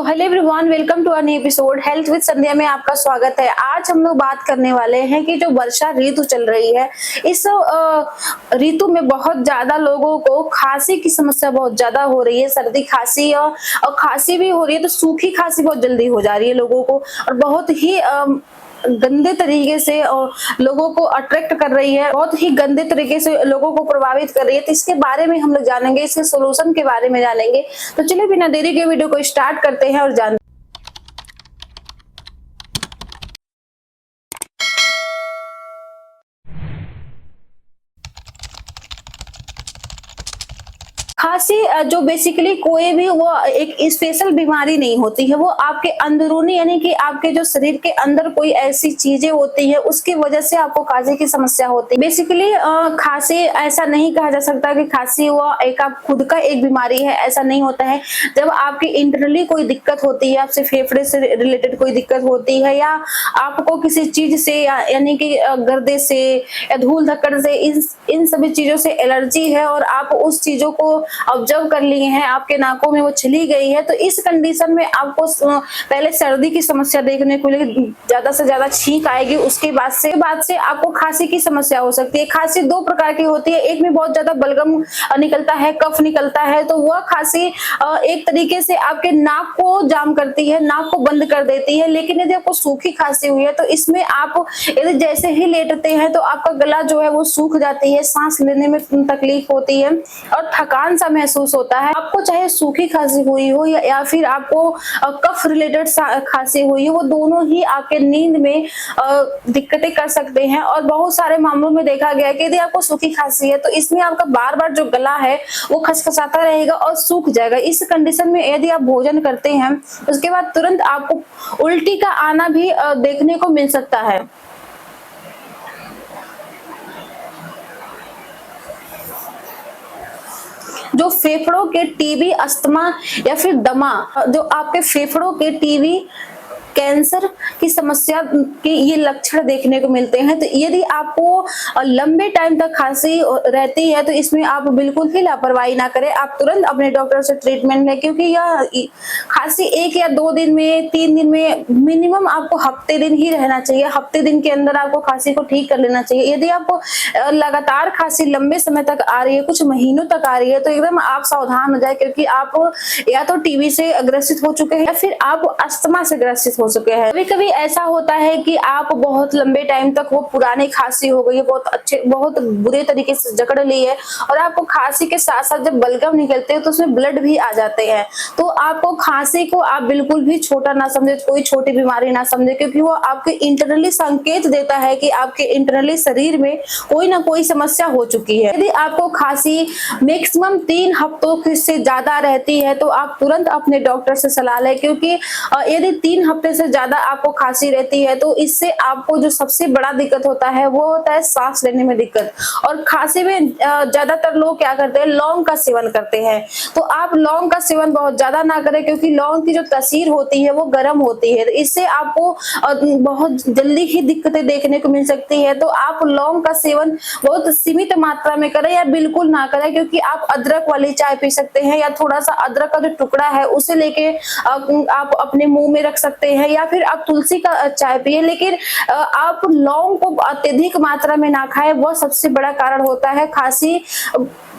Hello everyone, welcome to a new episode health with Sandhya में आपका स्वागत है। आज हम लोग बात करने वाले हैं कि जो वर्षा ऋतु चल रही है, इस ऋतु में बहुत ज्यादा लोगों को खांसी की समस्या बहुत ज्यादा हो रही है। सर्दी खांसी और खांसी भी हो रही है, तो सूखी खांसी बहुत जल्दी हो जा रही है लोगों को और बहुत ही गंदे तरीके से और लोगों को अट्रैक्ट कर रही है, बहुत ही गंदे तरीके से लोगों को प्रभावित कर रही है। तो इसके बारे में हम लोग जानेंगे, इसके सोल्यूशन के बारे में जानेंगे। तो चलिए बिना देरी के वीडियो को स्टार्ट करते हैं और जान खांसी जो बेसिकली कोई भी वो एक स्पेशल बीमारी नहीं होती है, वो आपके अंदरूनी यानी कि आपके जो शरीर के अंदर कोई ऐसी चीजें होती है उसकी वजह से आपको खांसी की समस्या होती है। बेसिकली खांसी ऐसा नहीं कहा जा सकता कि खांसी वो एक आप खुद का एक बीमारी है, ऐसा नहीं होता है। जब आपकी इंटरनली कोई दिक्कत होती है, आपसे फेफड़े से रिलेटेड कोई दिक्कत होती है या आपको किसी चीज से यानी कि गर्दे से या धूल धक्कड़ से इन सभी चीजों से एलर्जी है और आप उस चीजों को ऑब्जर्व कर लिए हैं, आपके नाकों में वो चली गई है, तो इस कंडीशन में आपको पहले सर्दी की समस्या देखने को मिलेगी, ज्यादा से ज्यादा छींक आएगी। उसके बाद से आपको खांसी की समस्या हो सकती है। खांसी दो प्रकार की होती है, एक में बहुत ज्यादा बलगम निकलता है, कफ निकलता है, तो वह खांसी एक तरीके से आपके नाक को जाम करती है, नाक को बंद कर देती है। लेकिन यदि आपको सूखी खांसी हुई है तो इसमें आप यदि जैसे ही लेटते हैं तो आपका गला जो है वो सूख जाती है, सांस लेने में तकलीफ होती है और थकान सा महसूस होता है। आपको चाहे सूखी खांसी हुई हो या फिर आपको कफ रिलेटेड खांसी हुई हो, वो दोनों ही आपके नींद में दिक्कतें कर सकते हैं। और बहुत सारे मामलों में देखा गया है कि यदि आपको सूखी खांसी है तो इसमें आपका बार बार जो गला है वो खसखसाता रहेगा और सूख जाएगा। इस कंडीशन में यदि आप भोजन करते हैं उसके बाद तुरंत आपको उल्टी का आना भी देखने को मिल सकता है। जो फेफड़ों के टीबी, अस्थमा या फिर दमा, जो आपके फेफड़ों के टीबी, कैंसर की समस्या के ये लक्षण देखने को मिलते हैं। तो यदि आपको लंबे टाइम तक खांसी रहती है तो इसमें आप बिल्कुल ही लापरवाही ना करें, आप तुरंत अपने डॉक्टर से ट्रीटमेंट लें, क्योंकि यह खांसी 1 या 2 दिन में, 3 दिन में, मिनिमम आपको हफ्ते दिन ही रहना चाहिए। हफ्ते दिन के अंदर आपको खांसी को ठीक कर लेना चाहिए। यदि आपको लगातार खांसी लंबे समय तक आ रही है, कुछ महीनों तक आ रही है, तो एकदम आप सावधान हो जाए, क्योंकि आप या तो टीबी से ग्रसित हो चुके हैं या फिर आप अस्थमा से ग्रसित हो चुके हैं। कभी कभी ऐसा होता है कि आप बहुत लंबे टाइम तक वो पुरानी खांसी हो गई है, बहुत बुरे तरीके से जकड़ ली है और आपको खांसी के साथ साथ जब बलगम निकलते हैं तो उसमें ब्लड भी आ जाते हैं। तो आपको खांसी को आप बिल्कुल भी छोटा ना समझे, कोई छोटी बीमारी ना समझे, क्योंकि वो आपके इंटरनली संकेत देता है कि आपके इंटरनली शरीर में कोई ना कोई समस्या हो चुकी है। यदि आपको खांसी मैक्सिमम 3 हफ्तों से ज्यादा रहती है तो आप तुरंत अपने डॉक्टर से सलाह लें, क्योंकि यदि 3 हफ्ते से ज्यादा आपको खांसी रहती है तो इससे आपको जो सबसे बड़ा दिक्कत होता है वो होता है सांस लेने में दिक्कत। और खांसी में ज्यादातर लोग क्या करते हैं, लौंग का सेवन करते हैं। तो आप लौंग का सेवन बहुत ज्यादा ना करें, क्योंकि लौंग की जो तासीर होती है वो गर्म होती है, इससे आपको बहुत जल्दी ही दिक्कतें देखने को मिल सकती है। तो आप लौंग का सेवन बहुत सीमित मात्रा में करें या बिल्कुल ना करें, क्योंकि आप अदरक वाली चाय पी सकते हैं या थोड़ा सा अदरक का जो टुकड़ा है उसे लेके आप अपने मुंह में रख सकते हैं या फिर आप तुलसी का चाय पिए। लेकिन आप लौंग को अत्यधिक मात्रा में ना खाएं, वो सबसे बड़ा कारण होता है खांसी।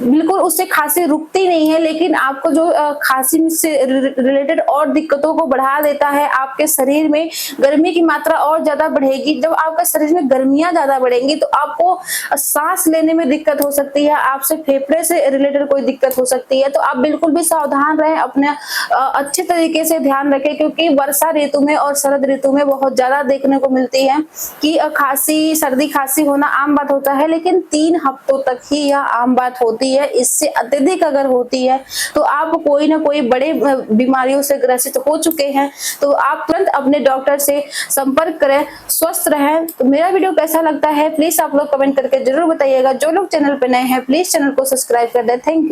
बिल्कुल उससे खांसी रुकती नहीं है, लेकिन आपको जो खांसी से रिलेटेड और दिक्कतों को बढ़ा देता है। आपके शरीर में गर्मी की मात्रा और ज्यादा बढ़ेगी। जब आपके शरीर में गर्मियां ज्यादा बढ़ेंगी तो आपको सांस लेने में दिक्कत हो सकती है, आपसे फेफड़े से रिलेटेड कोई दिक्कत हो सकती है। तो आप बिल्कुल भी सावधान रहें, अपने अच्छे तरीके से ध्यान रखें, क्योंकि वर्षा ऋतु में और शरद ऋतु में बहुत ज्यादा देखने को मिलती है कि खांसी, सर्दी खांसी होना आम बात होता है, लेकिन 3 हफ्तों तक ही यह आम बात होती है। इससे अत्यधिक अगर होती है तो आप कोई ना कोई बड़े बीमारियों से ग्रसित हो चुके हैं, तो आप तुरंत अपने डॉक्टर से संपर्क करें, स्वस्थ रहें। तो मेरा वीडियो कैसा लगता है प्लीज आप लोग कमेंट करके जरूर बताइएगा। जो लोग चैनल पे नए हैं प्लीज चैनल को सब्सक्राइब कर दें। Thank you.